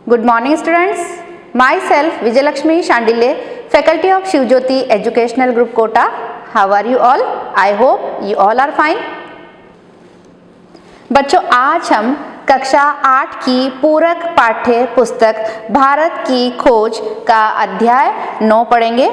Good morning students. Myself Vijayalakshmi Shandile, faculty of Shivjyoti Educational Group Kota. How are you all? I hope you all are fine. बच्चों, आज हम कक्षा 8 की पूरक पाठ्य पुस्तक भारत की खोज का अध्याय 9 पढ़ेंगे।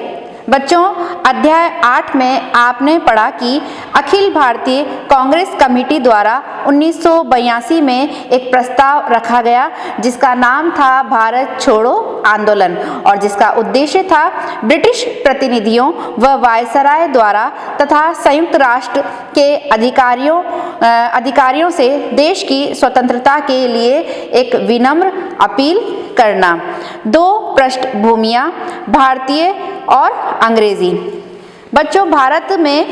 बच्चों, अध्याय 8 में आपने पढ़ा कि अखिल भारतीय कांग्रेस कमेटी द्वारा 1982 में एक प्रस्ताव रखा गया जिसका नाम था भारत छोड़ो आंदोलन और जिसका उद्देश्य था ब्रिटिश प्रतिनिधियों व वायसराय द्वारा तथा संयुक्त राष्ट्र के अधिकारियों से देश की स्वतंत्रता के लिए एक विनम्र अपील करना। 2 पृष्ठभूमियां, भारतीय और अंग्रेजी। बच्चों, भारत में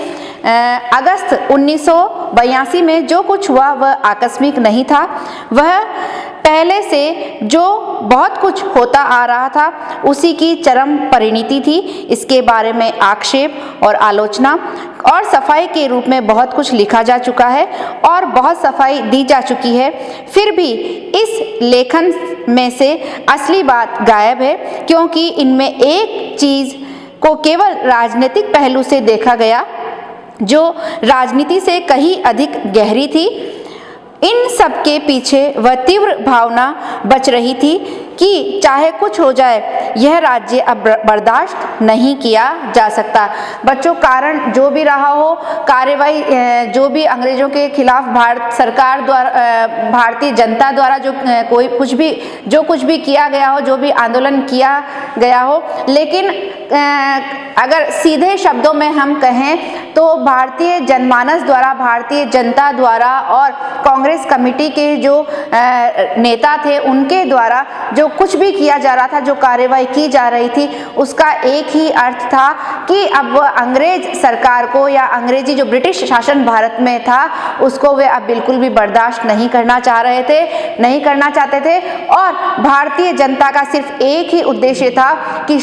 अगस्त 1982 में जो कुछ हुआ वह आकस्मिक नहीं था, वह पहले से जो बहुत कुछ होता आ रहा था उसी की चरम परिणति थी। इसके बारे में आक्षेप और आलोचना और सफाई के रूप में बहुत कुछ लिखा जा चुका है और बहुत सफाई दी जा चुकी है। फिर भी इस लेखन में से असली बात गायब है, क्योंकि इनमें एक चीज को केवल राजनीतिक पहलू से देखा गया जो राजनीति से कहीं अधिक गहरी थी। इन सब के पीछे वह तीव्र भावना बच रही थी कि चाहे कुछ हो जाए यह राज्य अब बर्दाश्त नहीं किया जा सकता। बच्चों, कारण जो भी रहा हो, कार्यवाही जो भी अंग्रेजों के खिलाफ भारत सरकार द्वारा, भारतीय जनता द्वारा जो कुछ भी किया गया हो, जो भी आंदोलन किया गया हो, लेकिन अगर सीधे शब्दों में हम कहें तो भारतीय जनमानस द्वारा, भारतीय जनता द्वारा और कांग्रेस कमेटी के जो नेता थे उनके द्वारा जो कुछ भी किया जा रहा था, जो कार्यवाही की जा रही थी, उसका एक ही अर्थ था कि अब वह अंग्रेज सरकार को या अंग्रेजी जो ब्रिटिश शासन भारत में था उसको वे अब बिल्कुल भी बर्दाश्त नहीं करना चाहते थे और भारतीय जनता का सिर्फ एक ही उद्देश्य था कि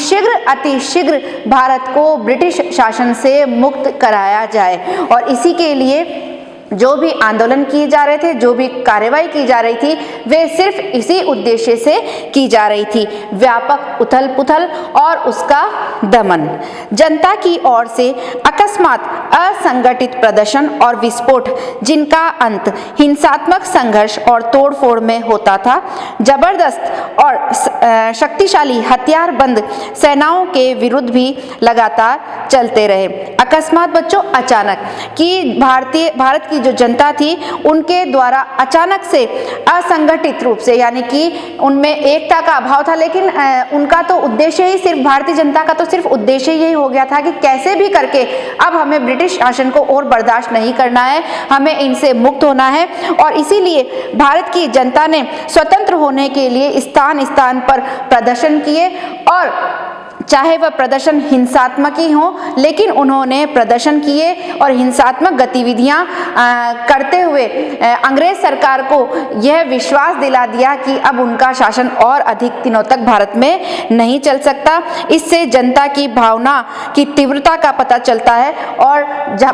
अति शीघ्र भारत को ब्रिटिश शासन से मुक्त कराया जाए। और इसी के लिए जो भी आंदोलन किए जा रहे थे, जो भी कार्यवाही की जा रही थी, वे सिर्फ इसी उद्देश्य से की जा रही थी, व्यापक उथल पुथल और उसका दमन। जनता की ओर से अकस्मात असंगठित प्रदर्शन और विस्फोट जिनका अंत हिंसात्मक संघर्ष और तोड़फोड़ में होता था, जबरदस्त और शक्तिशाली हथियारबंद सेनाओं के विरुद्ध भी लगातार चलते रहे। अकस्मात बच्चों, अचानक कि भारत की जो जनता थी उनके द्वारा अचानक से असंगठित रूप से, यानी कि उनमें एकता का अभाव था, लेकिन उनका तो उद्देश्य ही सिर्फ, भारतीय जनता का तो सिर्फ उद्देश्य यही हो गया था कि कैसे भी करके अब हमें ब्रिटिश शासन को और बर्दाश्त नहीं करना है, हमें इनसे मुक्त होना है। और इसीलिए भारत की जनता ने स्वतंत्र होने के लिए स्थान स्थान पर प्रदर्शन किए और चाहे वह प्रदर्शन हिंसात्मक ही हो, लेकिन उन्होंने प्रदर्शन किए और हिंसात्मक गतिविधियां करते हुए अंग्रेज सरकार को यह विश्वास दिला दिया कि अब उनका शासन और अधिक दिनों तक भारत में नहीं चल सकता। इससे जनता की भावना की तीव्रता का पता चलता है और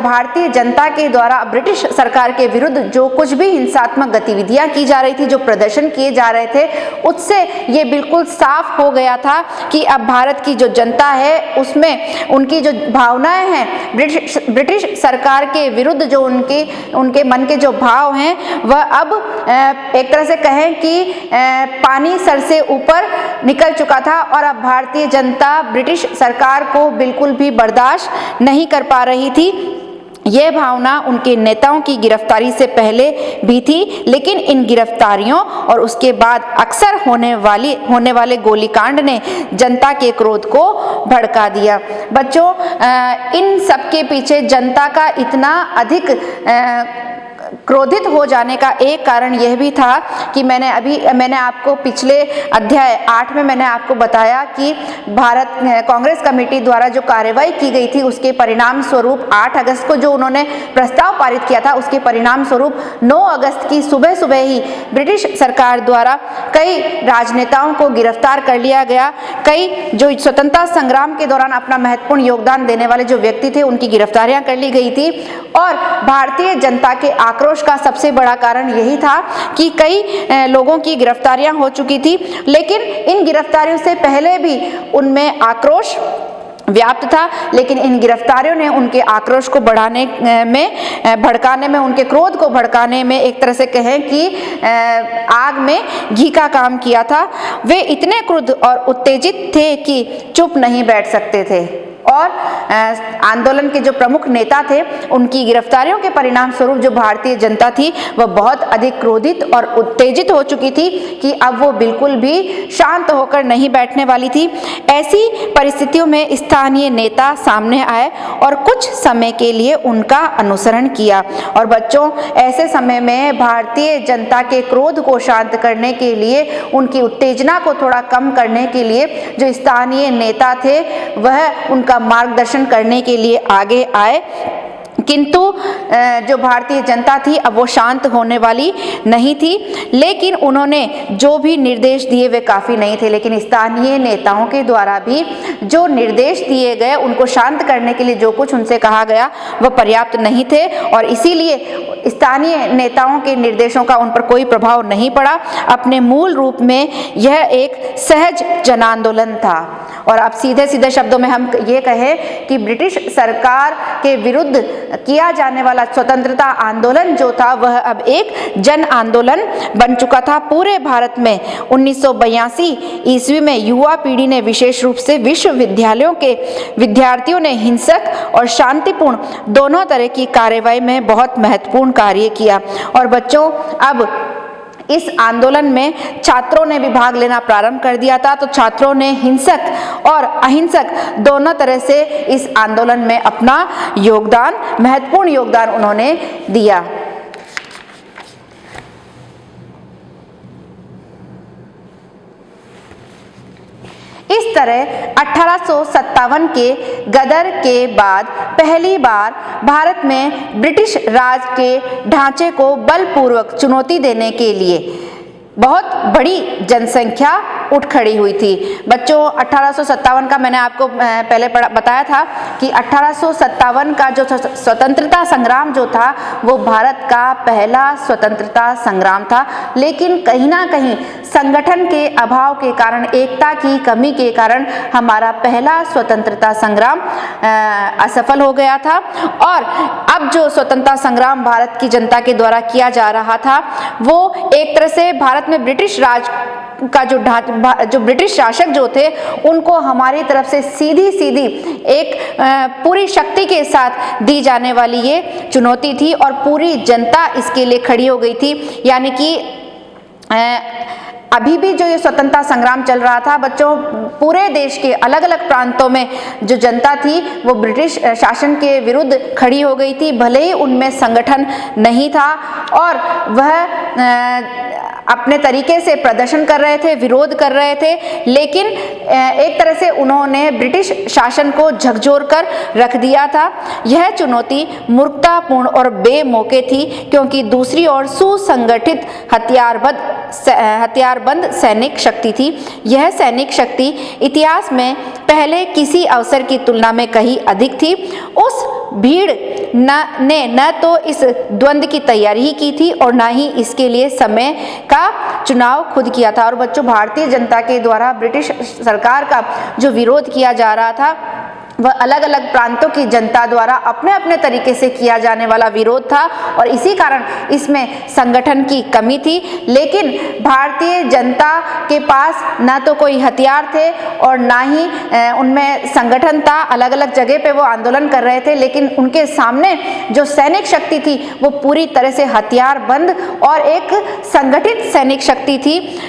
भारतीय जनता के द्वारा ब्रिटिश सरकार के विरुद्ध जो कुछ भी हिंसात्मक गतिविधियां की जा रही थी, जो प्रदर्शन किए जा रहे थे, उससे ये बिल्कुल साफ हो गया था कि अब भारत की जो जनता है उसमें उनकी जो भावनाएं हैं ब्रिटिश सरकार के विरुद्ध, जो उनके मन के जो भाव हैं, वह अब एक तरह से कहें कि पानी सर से ऊपर निकल चुका था और अब भारतीय जनता ब्रिटिश सरकार को बिल्कुल भी बर्दाश्त नहीं कर पा रही थी। यह भावना उनके नेताओं की गिरफ्तारी से पहले भी थी, लेकिन इन गिरफ्तारियों और उसके बाद अक्सर होने वाले गोलीकांड ने जनता के क्रोध को भड़का दिया। बच्चों, इन सब के पीछे जनता का इतना अधिक क्रोधित हो जाने का एक कारण यह भी था कि मैंने आपको पिछले अध्याय 8 में मैंने आपको बताया कि भारत कांग्रेस कमेटी द्वारा जो कार्यवाही की गई थी उसके परिणाम स्वरूप 8 अगस्त को जो उन्होंने प्रस्ताव पारित किया था, उसके परिणाम स्वरूप 9 अगस्त की सुबह ही ब्रिटिश सरकार द्वारा कई राजनेताओं को गिरफ्तार कर लिया गया। कई जो स्वतंत्रता संग्राम के दौरान अपना महत्वपूर्ण योगदान देने वाले जो व्यक्ति थे उनकी गिरफ्तारियां कर ली गई थी और भारतीय जनता के आक्रोश आक्रोश का सबसे बड़ा कारण यही था कि कई लोगों की गिरफ्तारियां हो चुकी थी, लेकिन इन गिरफ्तारियों से पहले भी उनमें आक्रोश व्याप्त था, लेकिन इन गिरफ्तारियों ने उनके आक्रोश को बढ़ाने में, भड़काने में, उनके क्रोध को भड़काने में एक तरह से कहें कि आग में घी का काम किया था। वे इतने क्रुद्ध और उत्तेजित थे कि चुप नहीं बैठ सकते थे और आंदोलन के जो प्रमुख नेता थे उनकी गिरफ्तारियों के परिणाम स्वरूप जो भारतीय जनता थी वह बहुत अधिक क्रोधित और उत्तेजित हो चुकी थी कि अब वो बिल्कुल भी शांत होकर नहीं बैठने वाली थी। ऐसी परिस्थितियों में स्थानीय नेता सामने आए और कुछ समय के लिए उनका अनुसरण किया। और बच्चों, ऐसे समय में भारतीय जनता के क्रोध को शांत करने के लिए, उनकी उत्तेजना को थोड़ा कम करने के लिए जो स्थानीय नेता थे वह उनका मार्गदर्शन करने के लिए आगे आए, किंतु जो भारतीय जनता थी अब वो शांत होने वाली नहीं थी। लेकिन उन्होंने जो भी निर्देश दिए वे काफ़ी नहीं थे, लेकिन स्थानीय नेताओं के द्वारा भी जो निर्देश दिए गए, उनको शांत करने के लिए जो कुछ उनसे कहा गया वह पर्याप्त नहीं थे और इसीलिए स्थानीय नेताओं के निर्देशों का उन पर कोई प्रभाव नहीं पड़ा। अपने मूल रूप में यह एक सहज जन आंदोलन था। और अब सीधे सीधे शब्दों में हम ये कहें कि ब्रिटिश सरकार के विरुद्ध किया जाने वाला स्वतंत्रता आंदोलन जो था वह अब एक जन आंदोलन बन चुका था। पूरे भारत में 1982 ईस्वी में युवा पीढ़ी ने, विशेष रूप से विश्वविद्यालयों के विद्यार्थियों ने हिंसक और शांतिपूर्ण दोनों तरह की कार्यवाही में बहुत महत्वपूर्ण कार्य किया। और बच्चों, अब इस आंदोलन में छात्रों ने भी भाग लेना प्रारंभ कर दिया था, तो छात्रों ने हिंसक और अहिंसक दोनों तरह से इस आंदोलन में अपना योगदान, महत्वपूर्ण योगदान उन्होंने दिया। इस तरह 1857 के गदर के बाद पहली बार भारत में ब्रिटिश राज के ढांचे को बलपूर्वक चुनौती देने के लिए बहुत बड़ी जनसंख्या उठ खड़ी हुई थी। बच्चों, 1857 का मैंने आपको पहले बताया था कि 1857 का जो स्वतंत्रता संग्राम जो था वो भारत का पहला स्वतंत्रता संग्राम था, लेकिन कहीं ना कहीं संगठन के अभाव के कारण, एकता की कमी के कारण हमारा पहला स्वतंत्रता संग्राम असफल हो गया था। और अब जो स्वतंत्रता संग्राम भारत की जनता के द्वारा किया जा रहा था वो एक तरह से भारत में ब्रिटिश राज का जो ब्रिटिश शासक जो थे उनको हमारी तरफ से सीधी सीधी एक पूरी शक्ति के साथ दी जाने वाली ये चुनौती थी और पूरी जनता इसके लिए खड़ी हो गई थी। यानी कि अभी भी जो ये स्वतंत्रता संग्राम चल रहा था बच्चों, पूरे देश के अलग अलग प्रांतों में जो जनता थी वो ब्रिटिश शासन के विरुद्ध खड़ी हो गई थी। भले ही उनमें संगठन नहीं था और वह अपने तरीके से प्रदर्शन कर रहे थे, विरोध कर रहे थे, लेकिन एक तरह से उन्होंने ब्रिटिश शासन को झकझोर कर रख दिया था। यह चुनौती मूर्खतापूर्ण और बेमौके थी, क्योंकि दूसरी ओर सुसंगठित हथियारबंद सैनिक शक्ति थी। यह सैनिक शक्ति इतिहास में पहले किसी अवसर की तुलना में कहीं अधिक थी। उस भीड़ ने न तो इस द्वंद्व की तैयारी ही की थी और न ही इसके लिए समय का चुनाव खुद किया था। और बच्चों, भारतीय जनता के द्वारा ब्रिटिश सरकार का जो विरोध किया जा रहा था वह अलग अलग प्रांतों की जनता द्वारा अपने अपने तरीके से किया जाने वाला विरोध था और इसी कारण इसमें संगठन की कमी थी। लेकिन भारतीय जनता के पास न तो कोई हथियार थे और ना ही उनमें संगठन था। अलग अलग जगह पे वो आंदोलन कर रहे थे, लेकिन उनके सामने जो सैनिक शक्ति थी वो पूरी तरह से हथियारबंद और एक संगठित सैनिक शक्ति थी,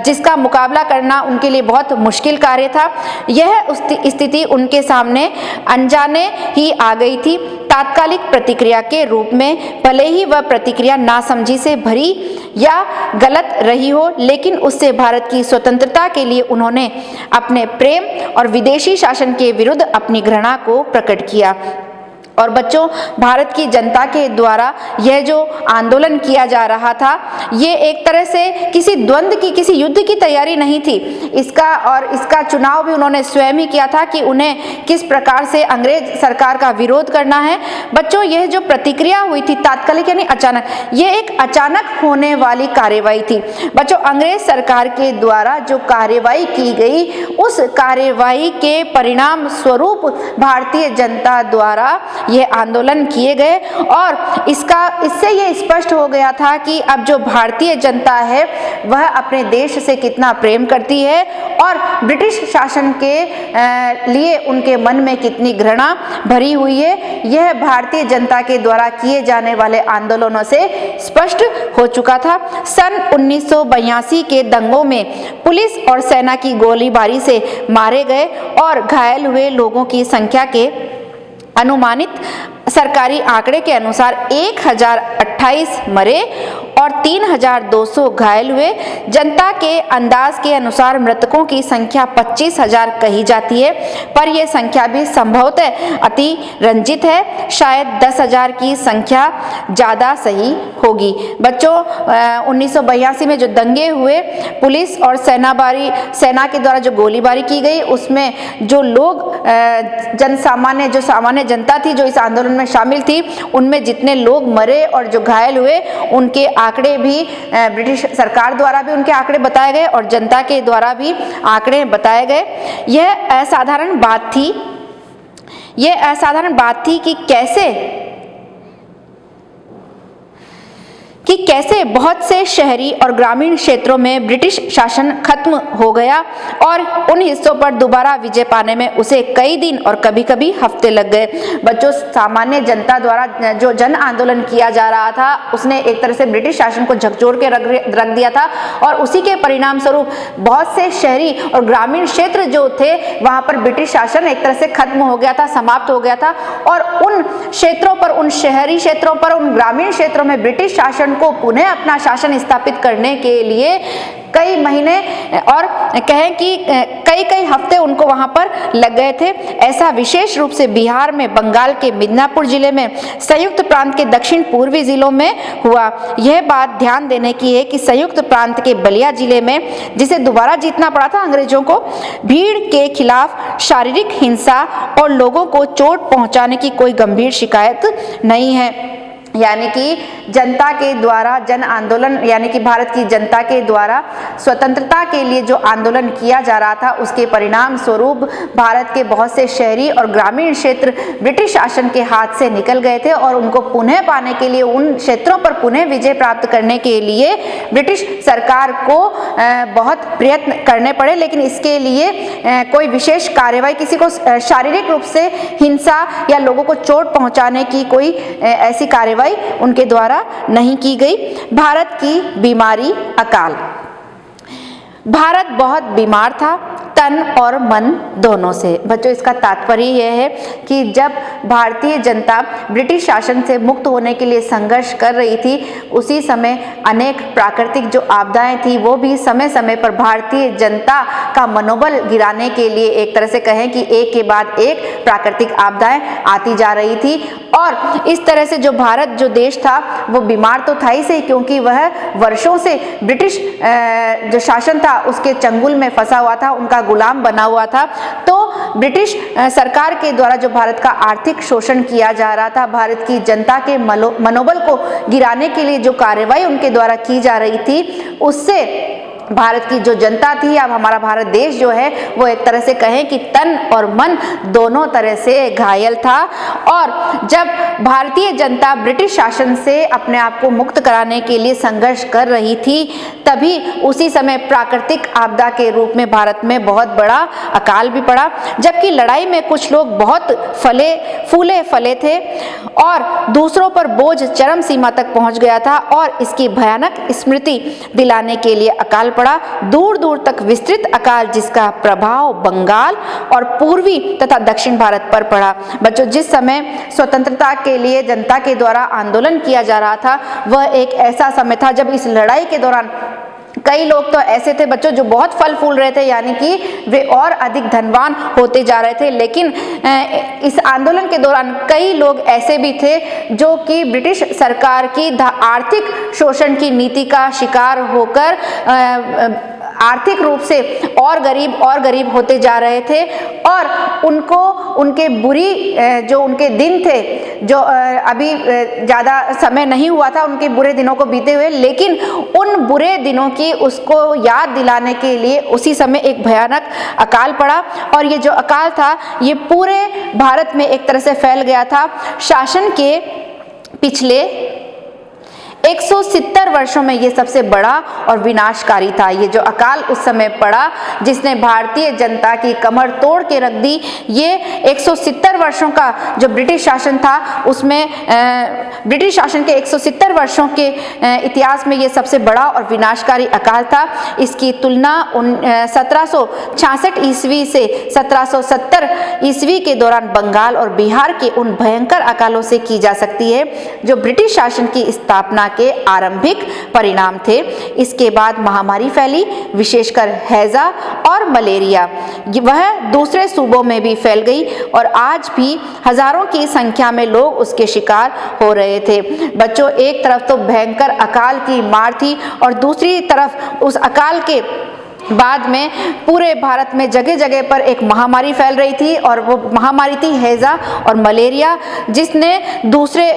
जिसका मुकाबला करना उनके लिए बहुत मुश्किल कार्य था। यह स्थिति उनके सामने अनजाने ही आ गई थी। तात्कालिक प्रतिक्रिया के रूप में भले ही वह प्रतिक्रिया नासमझी से भरी या गलत रही हो, लेकिन उससे भारत की स्वतंत्रता के लिए उन्होंने अपने प्रेम और विदेशी शासन के विरुद्ध अपनी घृणा को प्रकट किया। और बच्चों, भारत की जनता के द्वारा यह जो आंदोलन किया जा रहा था, ये एक तरह से किसी द्वंद्व की, किसी युद्ध की तैयारी नहीं थी। इसका चुनाव भी उन्होंने स्वयं ही किया था कि उन्हें किस प्रकार से अंग्रेज सरकार का विरोध करना है। बच्चों, यह जो प्रतिक्रिया हुई थी तात्कालिक यानी अचानक, ये एक अचानक होने वाली कार्यवाही थी। बच्चों, अंग्रेज सरकार के द्वारा जो कार्यवाही की गई, उस कार्यवाही के परिणाम स्वरूप भारतीय जनता द्वारा ये आंदोलन किए गए और इससे ये स्पष्ट हो गया था कि अब जो भारतीय जनता है वह अपने देश से कितना प्रेम करती है और ब्रिटिश शासन के लिए उनके मन में कितनी घृणा भरी हुई है। यह भारतीय जनता के द्वारा किए जाने वाले आंदोलनों से स्पष्ट हो चुका था। सन 1982 के दंगों में पुलिस और सेना की गोलीबारी से मारे गए और घायल हुए लोगों की संख्या के अनुमानित सरकारी आंकड़े के अनुसार 1028 मरे और 3200 घायल हुए। जनता के अंदाज के अनुसार मृतकों की संख्या 25,000 कही जाती है, पर यह संख्या भी संभवतः अति रंजित है। शायद 10,000 की संख्या ज़्यादा सही होगी। बच्चों, 1982 में जो दंगे हुए, पुलिस और सेना के द्वारा जो गोलीबारी की गई, उसमें जो लोग जो सामान्य जनता थी जो इस आंदोलन में शामिल थी, उनमें जितने लोग मरे और जो घायल हुए, उनके आंकड़े भी ब्रिटिश सरकार द्वारा भी उनके आंकड़े बताए गए और जनता के द्वारा भी आंकड़े बताए गए। यह असाधारण बात थी कि कैसे बहुत से शहरी और ग्रामीण क्षेत्रों में ब्रिटिश शासन खत्म हो गया और उन हिस्सों पर दोबारा विजय पाने में उसे कई दिन और कभी-कभी हफ्ते लग गए। बच्चों, सामान्य जनता द्वारा जो जन आंदोलन किया जा रहा था, उसने एक तरह से ब्रिटिश शासन को झकझोर के रख दिया था और उसी के परिणाम स्वरूप बहुत से शहरी और ग्रामीण क्षेत्र जो थे, वहां पर ब्रिटिश शासन एक तरह से खत्म हो गया था, समाप्त हो गया था और उन क्षेत्रों पर, उन शहरी क्षेत्रों पर, उन ग्रामीण क्षेत्रों में ब्रिटिश शासन को पुनः अपना शासन स्थापित करने के लिए कई महीने और कहें कि कई हफ्ते उनको वहां पर लग गए थे। ऐसा विशेष रूप से बिहार में, बंगाल के मिदनापुर जिले में, संयुक्त प्रांत के दक्षिण पूर्वी जिलों में हुआ। यह बात ध्यान देने की है कि संयुक्त प्रांत के बलिया जिले में, जिसे दोबारा जीतना पड़ा था अंग्रेजों को, भीड़ के खिलाफ शारीरिक हिंसा और लोगों को चोट पहुंचाने की कोई गंभीर शिकायत नहीं है। यानी कि जनता के द्वारा जन आंदोलन, यानी कि भारत की जनता के द्वारा स्वतंत्रता के लिए जो आंदोलन किया जा रहा था, उसके परिणाम स्वरूप भारत के बहुत से शहरी और ग्रामीण क्षेत्र ब्रिटिश शासन के हाथ से निकल गए थे और उनको पुनः पाने के लिए, उन क्षेत्रों पर पुनः विजय प्राप्त करने के लिए ब्रिटिश सरकार को बहुत प्रयत्न करने पड़े। लेकिन इसके लिए कोई विशेष कार्रवाई, किसी को शारीरिक रूप से हिंसा या लोगों को चोट पहुंचाने की कोई ऐसी कार्रवाई उनके द्वारा नहीं की गई। भारत की बीमारी, अकाल। भारत बहुत बीमार था, तन और मन दोनों से। बच्चों, इसका तात्पर्य यह है कि जब भारतीय जनता ब्रिटिश शासन से मुक्त होने के लिए संघर्ष कर रही थी, उसी समय अनेक प्राकृतिक जो आपदाएं थी, वो भी समय समय पर भारतीय जनता का मनोबल गिराने के लिए, एक तरह से कहें कि एक के बाद एक प्राकृतिक आपदाएं आती जा रही थी। और इस तरह से जो भारत जो देश था, वो बीमार तो था ही सही, क्योंकि वह वर्षों से ब्रिटिश जो शासन था उसके चंगुल में फंसा हुआ था, उनका गुलाम बना हुआ था। तो ब्रिटिश सरकार के द्वारा जो भारत का आर्थिक शोषण किया जा रहा था, भारत की जनता के मनोबल को गिराने के लिए जो कार्रवाई उनके द्वारा की जा रही थी, उससे भारत की जो जनता थी, अब हमारा भारत देश जो है, वो एक तरह से कहें कि तन और मन दोनों तरह से घायल था। और जब भारतीय जनता ब्रिटिश शासन से अपने आप को मुक्त कराने के लिए संघर्ष कर रही थी, तभी उसी समय प्राकृतिक आपदा के रूप में भारत में बहुत बड़ा अकाल भी पड़ा। जबकि लड़ाई में कुछ लोग बहुत फूले फले थे और दूसरों पर बोझ चरम सीमा तक पहुंच गया था और इसकी भयानक स्मृति दिलाने के लिए अकाल पड़ा, दूर दूर तक विस्तृत अकाल, जिसका प्रभाव बंगाल और पूर्वी तथा दक्षिण भारत पर पड़ा। बच्चों, जिस समय स्वतंत्रता के लिए जनता के द्वारा आंदोलन किया जा रहा था, वह एक ऐसा समय था जब इस लड़ाई के दौरान कई लोग तो ऐसे थे बच्चों जो बहुत फल फूल रहे थे, यानी कि वे और अधिक धनवान होते जा रहे थे। लेकिन इस आंदोलन के दौरान कई लोग ऐसे भी थे जो कि ब्रिटिश सरकार की आर्थिक शोषण की नीति का शिकार होकर आर्थिक रूप से और गरीब होते जा रहे थे, और उनको उनके बुरी जो उनके दिन थे, जो अभी ज़्यादा समय नहीं हुआ था उनके बुरे दिनों को बीते हुए, लेकिन उन बुरे दिनों की उसको याद दिलाने के लिए उसी समय एक भयानक अकाल पड़ा। और ये जो अकाल था ये पूरे भारत में एक तरह से फैल गया था। शासन के पिछले 170 वर्षों में ये सबसे बड़ा और विनाशकारी था। ये जो अकाल उस समय पड़ा जिसने भारतीय जनता की कमर तोड़ के रख दी, ये 170 वर्षों का जो ब्रिटिश शासन था उसमें ब्रिटिश शासन के 170 वर्षों के इतिहास में ये सबसे बड़ा और विनाशकारी अकाल था। इसकी तुलना 1766 ईस्वी से 1770 ईस्वी के दौरान बंगाल और बिहार के उन भयंकर अकालों से की जा सकती है जो ब्रिटिश शासन की स्थापना के आरंभिक परिणाम थे। इसके बाद महामारी फैली, विशेषकर हैजा और मलेरिया, वह दूसरे सूबों में भी फैल गई और आज भी हजारों की संख्या में लोग उसके शिकार हो रहे थे। बच्चों, एक तरफ तो भयंकर अकाल की मार थी और दूसरी तरफ उस अकाल के बाद में पूरे भारत में जगह जगह पर एक महामारी फैल रही थी, और वो महामारी थी हैजा और मलेरिया, जिसने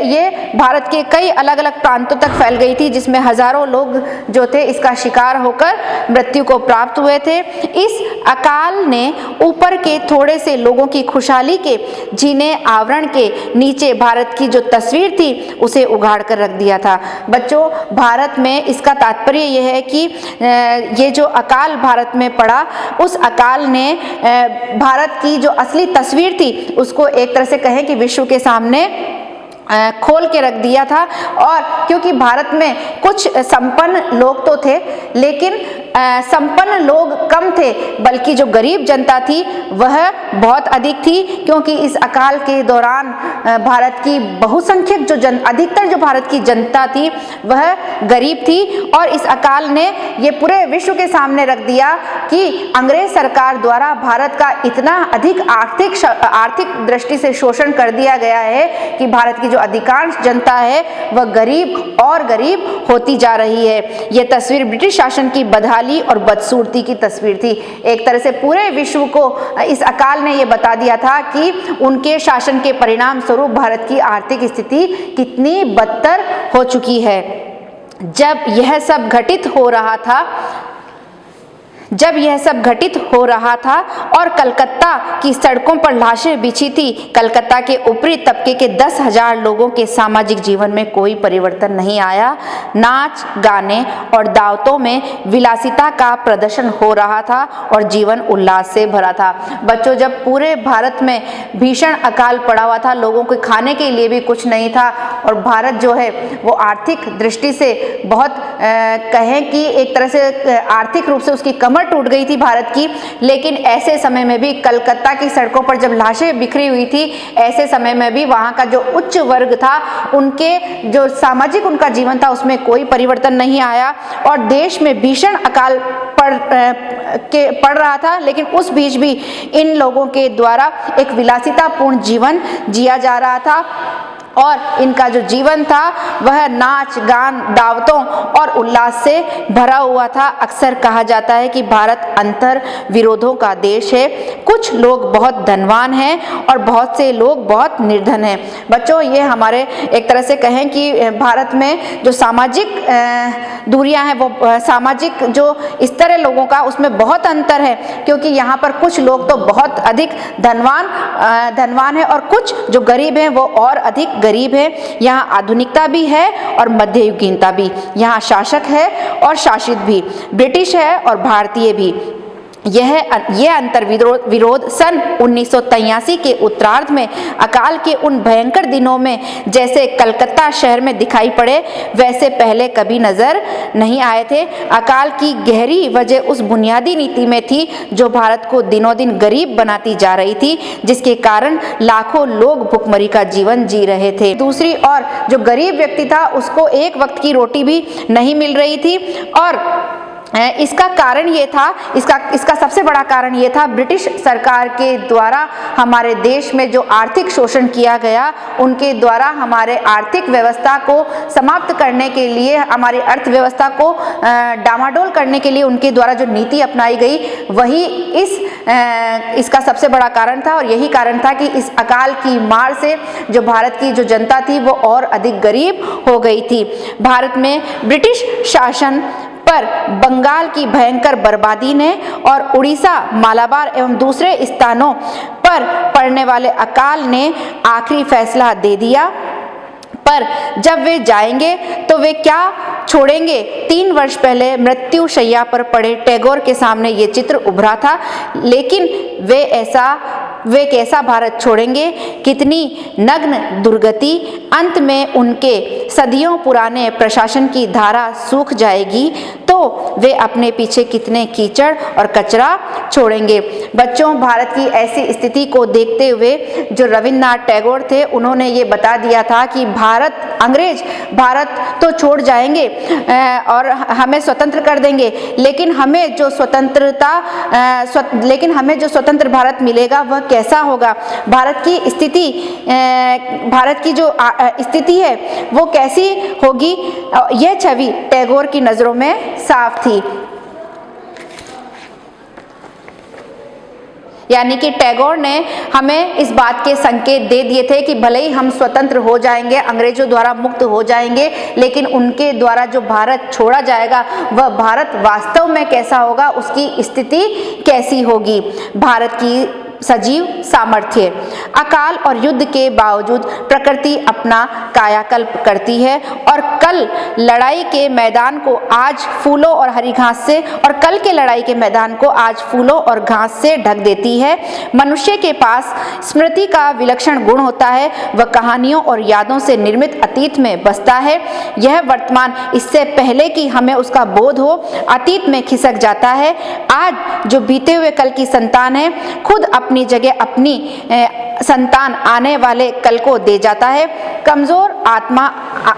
ये भारत के कई अलग अलग प्रांतों तक फैल गई थी, जिसमें हजारों लोग जो थे इसका शिकार होकर मृत्यु को प्राप्त हुए थे। इस अकाल ने ऊपर के थोड़े से लोगों की खुशहाली के जीने आवरण के नीचे भारत की जो तस्वीर थी उसे उगाड़ कर रख दिया था। बच्चों, भारत में इसका तात्पर्य यह है कि ये जो अकाल भारत में पड़ा, उस अकाल ने भारत की जो असली तस्वीर थी उसको एक तरह से कहें कि विश्व के सामने खोल के रख दिया था। और क्योंकि भारत में कुछ संपन्न लोग तो थे, लेकिन संपन्न लोग कम थे, बल्कि जो गरीब जनता थी वह बहुत अधिक थी, क्योंकि इस अकाल के दौरान भारत की बहुसंख्यक अधिकतर जो भारत की जनता थी वह गरीब थी। और इस अकाल ने ये पूरे विश्व के सामने रख दिया कि अंग्रेज सरकार द्वारा भारत का इतना अधिक आर्थिक दृष्टि से शोषण कर दिया गया है कि भारत की जो अधिकांश जनता है वह गरीब और गरीब होती जा रही है। यह तस्वीर ब्रिटिश शासन की बदहाली और बदसूरती की तस्वीर थी। एक तरह से पूरे विश्व को इस अकाल ने यह बता दिया था कि उनके शासन के परिणाम स्वरूप भारत की आर्थिक स्थिति कितनी बदतर हो चुकी है। जब यह सब घटित हो रहा था और कलकत्ता की सड़कों पर लाशें बिछी थी, कलकत्ता के ऊपरी तबके के 10,000 लोगों के सामाजिक जीवन में कोई परिवर्तन नहीं आया। नाच गाने और दावतों में विलासिता का प्रदर्शन हो रहा था और जीवन उल्लास से भरा था। बच्चों, जब पूरे भारत में भीषण अकाल पड़ा हुआ था, लोगों को खाने के लिए भी कुछ नहीं था और भारत जो है वो आर्थिक दृष्टि से बहुत कहें कि एक तरह से आर्थिक रूप से उसकी कमर टूट गई थी भारत की। लेकिन ऐसे समय में भी कलकत्ता की सड़कों पर जब लाशें बिखरी हुई थी, ऐसे समय में भी वहां का जो उच्च वर्ग था, उनके जो सामाजिक उनका जीवन था उसमें कोई परिवर्तन नहीं आया और देश में भीषण अकाल पड़ रहा था। लेकिन उस बीच भी इन लोगों के द्वारा एक विलासितापूर्ण जीवन जिया जा रहा था और इनका जो जीवन था वह नाच गान, दावतों और उल्लास से भरा हुआ था। अक्सर कहा जाता है कि भारत अंतर विरोधों का देश है। कुछ लोग बहुत धनवान हैं और बहुत से लोग बहुत निर्धन हैं। बच्चों, ये हमारे एक तरह से कहें कि भारत में जो सामाजिक दूरियां हैं, वो सामाजिक जो स्तर है लोगों का, उसमें बहुत अंतर है, क्योंकि यहाँ पर कुछ लोग तो बहुत अधिक धनवान है और कुछ जो गरीब हैं वो और अधिक गरीब है। यहाँ आधुनिकता भी है और मध्ययुगीनता भी, यहाँ शासक है और शासित भी, ब्रिटिश है और भारतीय भी। यह अंतर विरोध सन 1983 के उत्तरार्ध में अकाल के उन भयंकर दिनों में जैसे कलकत्ता शहर में दिखाई पड़े, वैसे पहले कभी नजर नहीं आए थे। अकाल की गहरी वजह उस बुनियादी नीति में थी जो भारत को दिनों दिन गरीब बनाती जा रही थी, जिसके कारण लाखों लोग भुखमरी का जीवन जी रहे थे। दूसरी ओर जो गरीब व्यक्ति था उसको एक वक्त की रोटी भी नहीं मिल रही थी और इसका कारण ये था, इसका सबसे बड़ा कारण ये था, ब्रिटिश सरकार के द्वारा हमारे देश में जो आर्थिक शोषण किया गया, उनके द्वारा हमारे आर्थिक व्यवस्था को समाप्त करने के लिए, हमारी अर्थव्यवस्था को डामाडोल करने के लिए उनके द्वारा जो नीति अपनाई गई, वही इसका सबसे बड़ा कारण था। और यही कारण था कि इस अकाल की मार से जो भारत की जो जनता थी वो और अधिक गरीब हो गई थी। भारत में ब्रिटिश शासन पर बंगाल की भयंकर बर्बादी ने और उड़ीसा, मालाबार एवं दूसरे स्थानों पर पड़ने वाले अकाल ने आखिरी फैसला दे दिया। पर जब वे जाएंगे तो वे क्या छोड़ेंगे? 3 वर्ष पहले मृत्यु शैया पर पड़े टैगोर के सामने ये चित्र उभरा था, लेकिन वे कैसा भारत छोड़ेंगे? कितनी नग्न दुर्गति! अंत में उनके सदियों पुराने प्रशासन की धारा सूख जाएगी तो वे अपने पीछे कितने कीचड़ और कचरा छोड़ेंगे। बच्चों, भारत की ऐसी स्थिति को देखते हुए जो रविन्द्रनाथ टैगोर थे, उन्होंने ये बता दिया था कि अंग्रेज भारत तो छोड़ जाएंगे और हमें स्वतंत्र कर देंगे, लेकिन हमें जो स्वतंत्र भारत मिलेगा वह कैसा होगा? भारत की जो स्थिति है वो कैसी होगी? यह छवि टैगोर की नजरों में साफ थी। यानी कि टैगोर ने हमें इस बात के संकेत दे दिए थे कि भले ही हम स्वतंत्र हो जाएंगे, अंग्रेजों द्वारा मुक्त हो जाएंगे, लेकिन उनके द्वारा जो भारत छोड़ा जाएगा वह भारत वास्तव में कैसा होगा, उसकी स्थिति कैसी होगी। भारत की सजीव सामर्थ्य। अकाल और युद्ध के बावजूद प्रकृति अपना कायाकल्प करती है और कल के लड़ाई के मैदान को आज फूलों और घास से ढक देती है। मनुष्य के पास स्मृति का विलक्षण गुण होता है, वह कहानियों और यादों से निर्मित अतीत में बसता है। यह वर्तमान इससे पहले कि हमें उसका बोध हो अतीत में खिसक जाता है। आज जो बीते हुए कल की संतान है, खुद अपनी जगह अपनी संतान आने वाले कल को दे जाता है। कमजोर आत्मा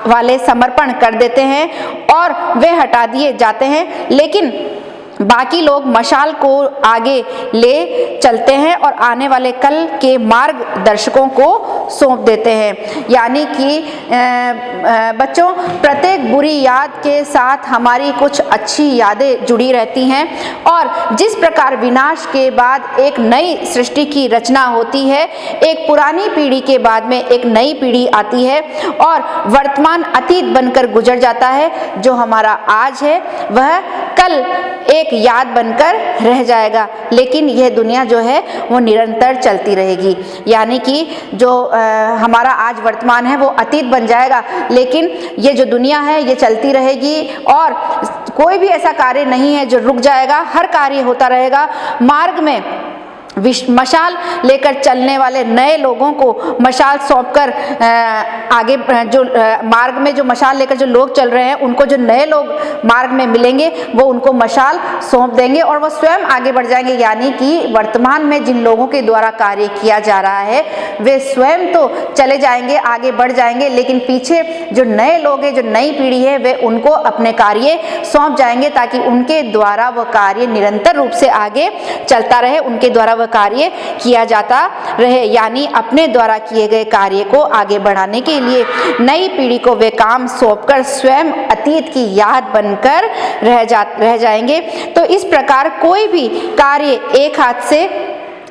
वाले समर्पण कर देते हैं और वे हटा दिए जाते हैं, लेकिन बाकी लोग मशाल को आगे ले चलते हैं और आने वाले कल के मार्गदर्शकों को सौंप देते हैं। यानी कि बच्चों, प्रत्येक बुरी याद के साथ हमारी कुछ अच्छी यादें जुड़ी रहती हैं और जिस प्रकार विनाश के बाद एक नई सृष्टि की रचना होती है, एक पुरानी पीढ़ी के बाद में एक नई पीढ़ी आती है और वर्तमान अतीत बनकर गुजर जाता है। जो हमारा आज है वह कल एक याद बनकर रह जाएगा, लेकिन यह दुनिया जो है वो निरंतर चलती रहेगी। यानी कि जो हमारा आज वर्तमान है वो अतीत बन जाएगा, लेकिन ये जो दुनिया है ये चलती रहेगी और कोई भी ऐसा कार्य नहीं है जो रुक जाएगा, हर कार्य होता रहेगा। मार्ग में मशाल लेकर चलने वाले नए लोगों को मशाल सौंपकर आगे जो मार्ग में जो मशाल लेकर जो लोग चल रहे हैं, उनको जो नए लोग मार्ग में मिलेंगे वो उनको मशाल सौंप देंगे और वो स्वयं आगे बढ़ जाएंगे। यानी कि वर्तमान में जिन लोगों के द्वारा कार्य किया जा रहा है वे स्वयं तो चले जाएंगे, आगे बढ़ जाएंगे, लेकिन पीछे जो नए लोग हैं, जो नई पीढ़ी है, वे उनको अपने कार्य सौंप जाएंगे ताकि उनके द्वारा वह कार्य निरंतर रूप से आगे चलता रहे, उनके द्वारा वह कार्य किया जाता रहे। यानी अपने द्वारा किए गए कार्य को आगे बढ़ाने के लिए नई पीढ़ी को वे काम सौंपकर स्वयं अतीत की याद बनकर रह जाएंगे। तो इस प्रकार कोई भी कार्य एक हाथ से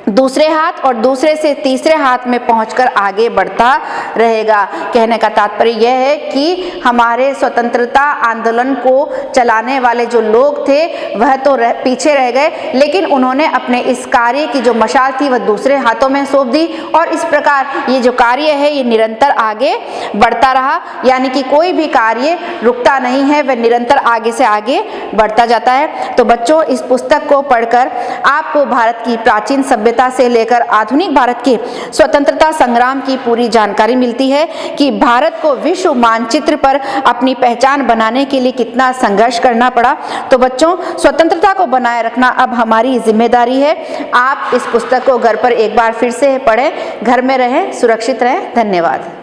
दूसरे हाथ और दूसरे से तीसरे हाथ में पहुंचकर आगे बढ़ता रहेगा। कहने का तात्पर्य यह है कि हमारे स्वतंत्रता आंदोलन को चलाने वाले जो लोग थे वह तो पीछे रह गए, लेकिन उन्होंने अपने इस कार्य की जो मशाल थी वह दूसरे हाथों में सौंप दी और इस प्रकार ये जो कार्य है ये निरंतर आगे बढ़ता रहा। यानी कि कोई भी कार्य रुकता नहीं है, वह निरंतर आगे से आगे बढ़ता जाता है। तो बच्चों, इस पुस्तक को पढ़कर आपको भारत की प्राचीन सभ्यता से लेकर आधुनिक भारत के स्वतंत्रता संग्राम की पूरी जानकारी मिलती है कि भारत को विश्व मानचित्र पर अपनी पहचान बनाने के लिए कितना संघर्ष करना पड़ा। तो बच्चों, स्वतंत्रता को बनाए रखना अब हमारी जिम्मेदारी है। आप इस पुस्तक को घर पर एक बार फिर से पढ़ें, घर में रहें, सुरक्षित रहें। धन्यवाद।